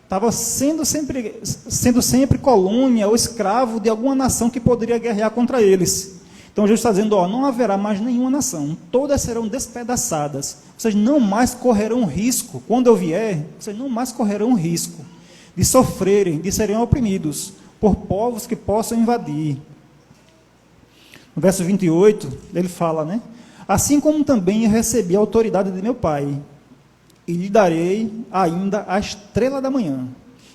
Estava sendo sempre colônia ou escravo de alguma nação que poderia guerrear contra eles. Então Jesus está dizendo: não haverá mais nenhuma nação, todas serão despedaçadas. Vocês não mais correrão risco, quando eu vier, vocês não mais correrão risco de sofrerem, de serem oprimidos por povos que possam invadir. No verso 28, ele fala, assim como também eu recebi a autoridade de meu Pai, e lhe darei ainda a estrela da manhã.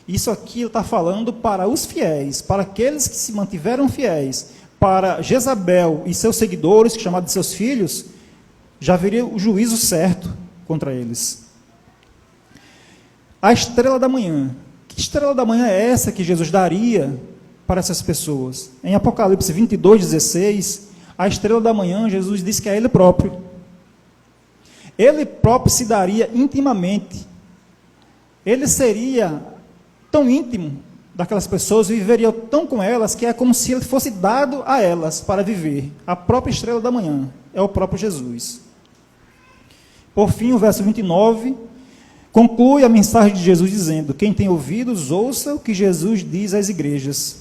Isso aqui está falando para os fiéis, para aqueles que se mantiveram fiéis. Para Jezabel e seus seguidores, chamados de seus filhos, já viria o juízo certo contra eles. A estrela da manhã. Que estrela da manhã é essa que Jesus daria para essas pessoas? Em Apocalipse 22:16, a estrela da manhã, Jesus diz que é Ele próprio. Ele próprio se daria intimamente. Ele seria tão íntimo daquelas pessoas, viveria tão com elas, que é como se ele fosse dado a elas para viver. A própria estrela da manhã é o próprio Jesus. Por fim, o verso 29 conclui a mensagem de Jesus dizendo: quem tem ouvidos, ouça o que Jesus diz às igrejas.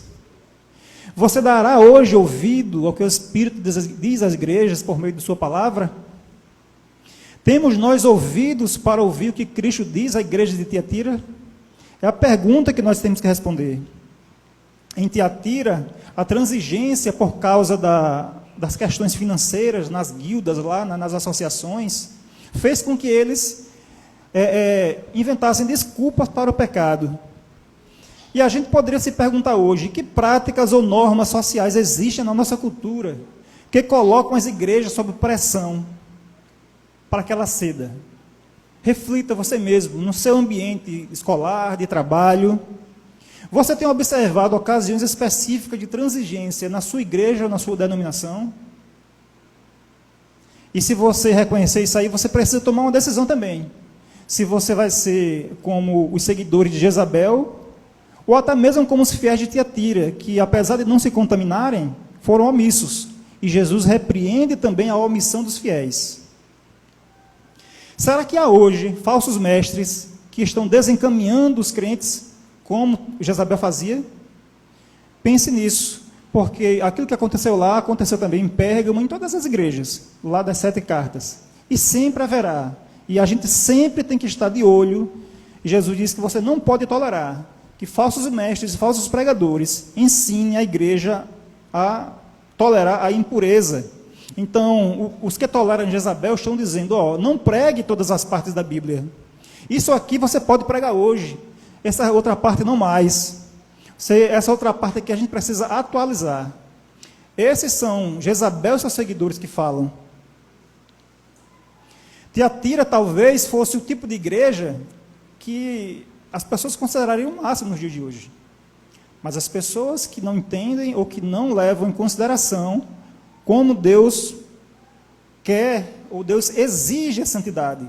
Você dará hoje ouvido ao que o Espírito diz às igrejas por meio de sua palavra? Temos nós ouvidos para ouvir o que Cristo diz à igreja de Tiatira? É a pergunta que nós temos que responder. Em Tiatira, a transigência por causa das questões financeiras, nas guildas, lá nas associações, fez com que eles inventassem desculpas para o pecado. E a gente poderia se perguntar hoje: que práticas ou normas sociais existem na nossa cultura que colocam as igrejas sob pressão para que ela ceda? Reflita você mesmo, no seu ambiente escolar, de trabalho. Você tem observado ocasiões específicas de transigência na sua igreja ou na sua denominação? E se você reconhecer isso aí, você precisa tomar uma decisão também. Se você vai ser como os seguidores de Jezabel, ou até mesmo como os fiéis de Tiatira, que apesar de não se contaminarem, foram omissos. E Jesus repreende também a omissão dos fiéis. Será que há hoje falsos mestres que estão desencaminhando os crentes, como Jezabel fazia? Pense nisso, porque aquilo que aconteceu lá, aconteceu também em Pérgamo, em todas as igrejas, lá das 7 cartas. E sempre haverá. E a gente sempre tem que estar de olho. E Jesus disse que você não pode tolerar que falsos mestres, falsos pregadores ensinem a igreja a tolerar a impureza. Então, os que toleram Jezabel estão dizendo: não pregue todas as partes da Bíblia. Isso aqui você pode pregar hoje, essa outra parte não mais. Essa outra parte aqui a gente precisa atualizar. Esses são Jezabel e seus seguidores que falam. Tiatira talvez fosse o tipo de igreja que as pessoas considerariam o máximo nos dias de hoje. Mas as pessoas que não entendem ou que não levam em consideração como Deus quer, ou Deus exige a santidade.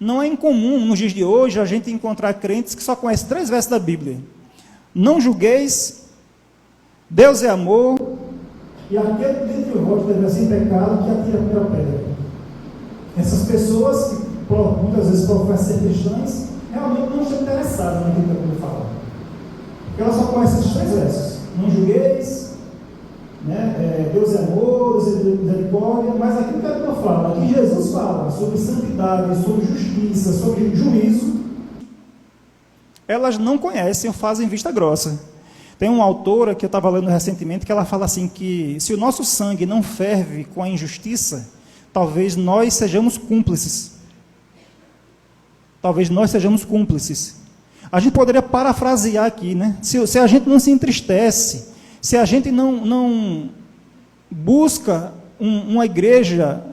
Não é incomum, nos dias de hoje, a gente encontrar crentes que só conhecem 3 versos da Bíblia. Não julgueis, Deus é amor, e aquele dentre vós deve sem pecado que atira a primeira pedra. Essas pessoas, que muitas vezes professam ser cristãs, realmente não estão interessadas naquilo que a Bíblia fala. Porque elas só conhecem esses 3 versos. Não julgueis, Deus é amor, Deus é misericórdia, mas aquilo que a Bíblia fala, que Jesus fala sobre santidade, sobre justiça, sobre juízo, elas não conhecem ou fazem vista grossa. Tem uma autora que eu estava lendo recentemente que ela fala assim que se o nosso sangue não ferve com a injustiça, talvez nós sejamos cúmplices. Talvez nós sejamos cúmplices. A gente poderia parafrasear aqui, né? Se a gente não se entristece, se a gente não busca uma igreja,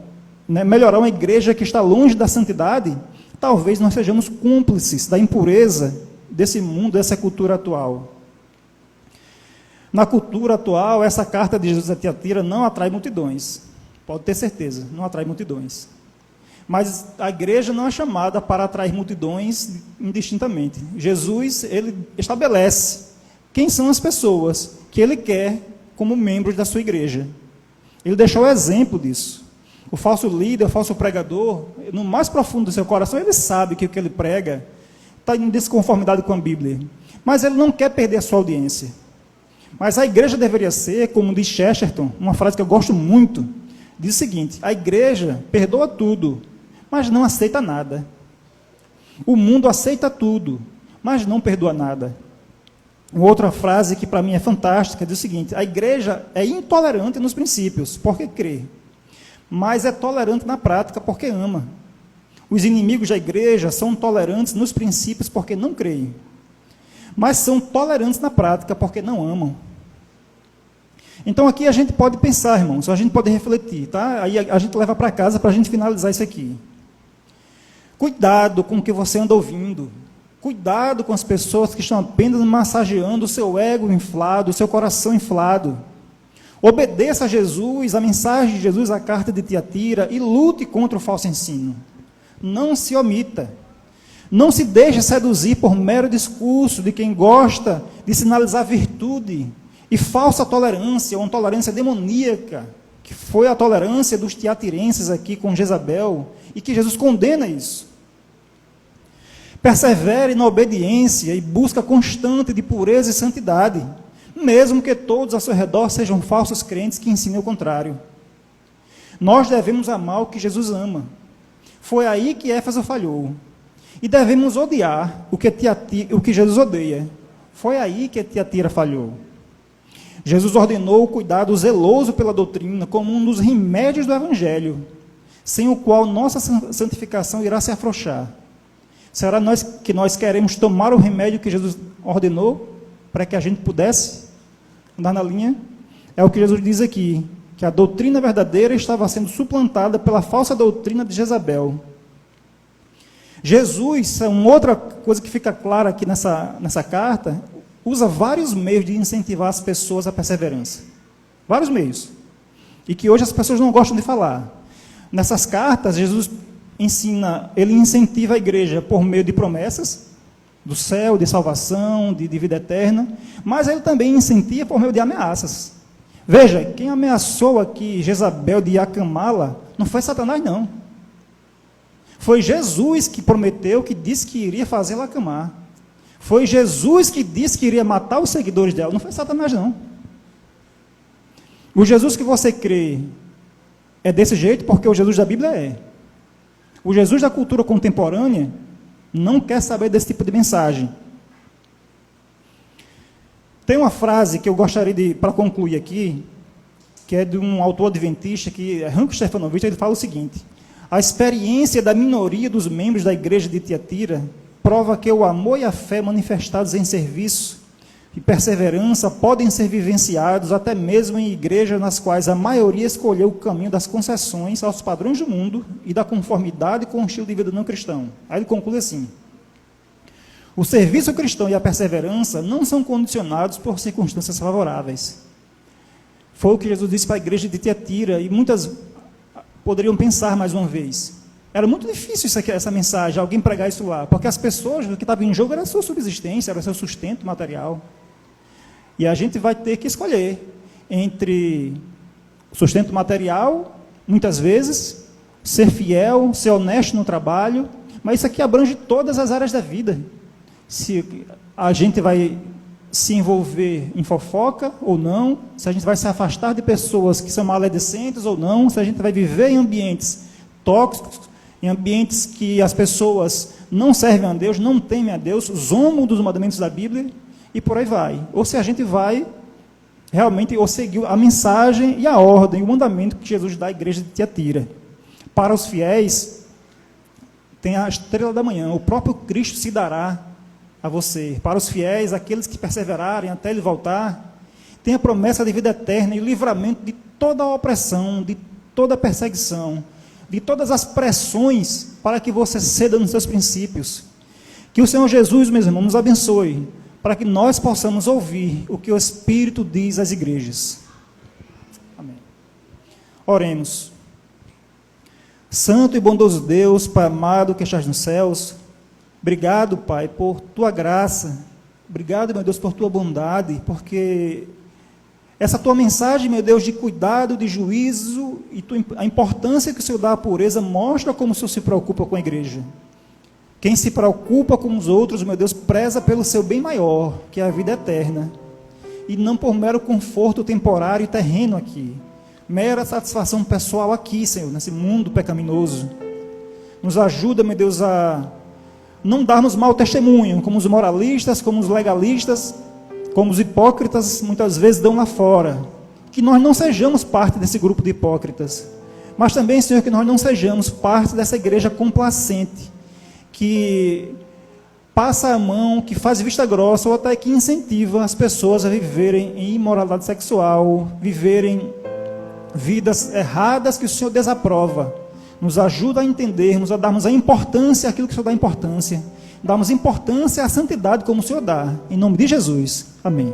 né, melhorar uma igreja que está longe da santidade, talvez nós sejamos cúmplices da impureza desse mundo, dessa cultura atual. Na cultura atual, essa carta de Jesus a Tiatira não atrai multidões. Pode ter certeza, não atrai multidões. Mas a igreja não é chamada para atrair multidões indistintamente. Jesus, ele estabelece quem são as pessoas que ele quer como membros da sua igreja. Ele deixou o exemplo disso. O falso líder, o falso pregador, no mais profundo do seu coração, ele sabe que o que ele prega está em desconformidade com a Bíblia. Mas ele não quer perder a sua audiência. Mas a igreja deveria ser, como diz Chesterton, uma frase que eu gosto muito, diz o seguinte: a igreja perdoa tudo, mas não aceita nada. O mundo aceita tudo, mas não perdoa nada. Uma outra frase que para mim é fantástica, diz o seguinte: a igreja é intolerante nos princípios, porque crê, mas é tolerante na prática, porque ama. Os inimigos da igreja são tolerantes nos princípios, porque não creem, mas são tolerantes na prática, porque não amam. Então aqui a gente pode pensar, irmãos, a gente pode refletir, tá? Aí a gente leva para casa para a gente finalizar isso aqui. Cuidado com o que você anda ouvindo. Cuidado com as pessoas que estão apenas massageando o seu ego inflado, o seu coração inflado. Obedeça a Jesus, a mensagem de Jesus, a carta de Tiatira, e lute contra o falso ensino. Não se omita. Não se deixe seduzir por mero discurso de quem gosta de sinalizar virtude e falsa tolerância, ou uma tolerância demoníaca, que foi a tolerância dos tiatirenses aqui com Jezabel, e que Jesus condena isso. Persevere na obediência e busca constante de pureza e santidade, mesmo que todos ao seu redor sejam falsos crentes que ensinem o contrário. Nós devemos amar o que Jesus ama. Foi aí que Éfeso falhou. E devemos odiar o que Jesus odeia. Foi aí que Tiatira falhou. Jesus ordenou o cuidado zeloso pela doutrina como um dos remédios do Evangelho, sem o qual nossa santificação irá se afrouxar. Será que nós queremos tomar o remédio que Jesus ordenou para que a gente pudesse andar na linha? É o que Jesus diz aqui, que a doutrina verdadeira estava sendo suplantada pela falsa doutrina de Jezabel. Jesus, uma outra coisa que fica clara aqui nessa carta, usa vários meios de incentivar as pessoas à perseverança. Vários meios. E que hoje as pessoas não gostam de falar. Nessas cartas, Jesus ele incentiva a igreja por meio de promessas do céu, de salvação, de vida eterna, mas ele também incentiva por meio de ameaças. Veja, quem ameaçou aqui Jezabel de acamá-la não foi Satanás, não. Foi Jesus que prometeu, que disse que iria fazê-la acamar. Foi Jesus que disse que iria matar os seguidores dela, não foi Satanás, não. O Jesus que você crê é desse jeito porque o Jesus da Bíblia é. O Jesus da cultura contemporânea não quer saber desse tipo de mensagem. Tem uma frase que eu gostaria para concluir aqui, que é de um autor adventista, que é Ranko Stefanovic. Ele fala o seguinte: a experiência da minoria dos membros da igreja de Tiatira prova que o amor e a fé manifestados em serviço e perseverança podem ser vivenciados até mesmo em igrejas nas quais a maioria escolheu o caminho das concessões aos padrões do mundo e da conformidade com o estilo de vida não cristão. Aí ele conclui assim: o serviço cristão e a perseverança não são condicionados por circunstâncias favoráveis. Foi o que Jesus disse para a igreja de Tiatira, e muitas poderiam pensar mais uma vez. Era muito difícil essa mensagem, alguém pregar isso lá, porque as pessoas, o que estava em jogo era a sua subsistência, era o seu sustento material. E a gente vai ter que escolher entre sustento material, muitas vezes, ser fiel, ser honesto no trabalho, mas isso aqui abrange todas as áreas da vida. Se a gente vai se envolver em fofoca ou não, se a gente vai se afastar de pessoas que são maledicentes ou não, se a gente vai viver em ambientes tóxicos, em ambientes que as pessoas não servem a Deus, não temem a Deus, zombam dos mandamentos da Bíblia e por aí vai. Ou se a gente vai realmente ou seguir a mensagem e a ordem, o mandamento que Jesus dá à igreja de Tiatira. Para os fiéis, tem a estrela da manhã, o próprio Cristo se dará a você. Para os fiéis, aqueles que perseverarem até Ele voltar, tem a promessa de vida eterna e o livramento de toda a opressão, de toda a perseguição, de todas as pressões para que você ceda nos seus princípios. Que o Senhor Jesus, meus irmãos, nos abençoe, para que nós possamos ouvir o que o Espírito diz às igrejas. Amém. Oremos. Santo e bondoso Deus, Pai amado que estás nos céus, obrigado, Pai, por Tua graça, obrigado, meu Deus, por Tua bondade, porque essa Tua mensagem, meu Deus, de cuidado, de juízo, e a importância que o Senhor dá à pureza, mostra como o Senhor se preocupa com a igreja. Quem se preocupa com os outros, meu Deus, preza pelo seu bem maior, que é a vida eterna, e não por mero conforto temporário e terreno aqui, mera satisfação pessoal aqui, Senhor, nesse mundo pecaminoso. Nos ajuda, meu Deus, a não darmos mau testemunho, como os moralistas, como os legalistas, como os hipócritas muitas vezes dão lá fora. Que nós não sejamos parte desse grupo de hipócritas, mas também, Senhor, que nós não sejamos parte dessa igreja complacente, que passa a mão, que faz vista grossa, ou até que incentiva as pessoas a viverem em imoralidade sexual, viverem vidas erradas que o Senhor desaprova. Nos ajuda a entendermos, a darmos a importância àquilo que o Senhor dá importância, darmos importância à santidade como o Senhor dá, em nome de Jesus, amém.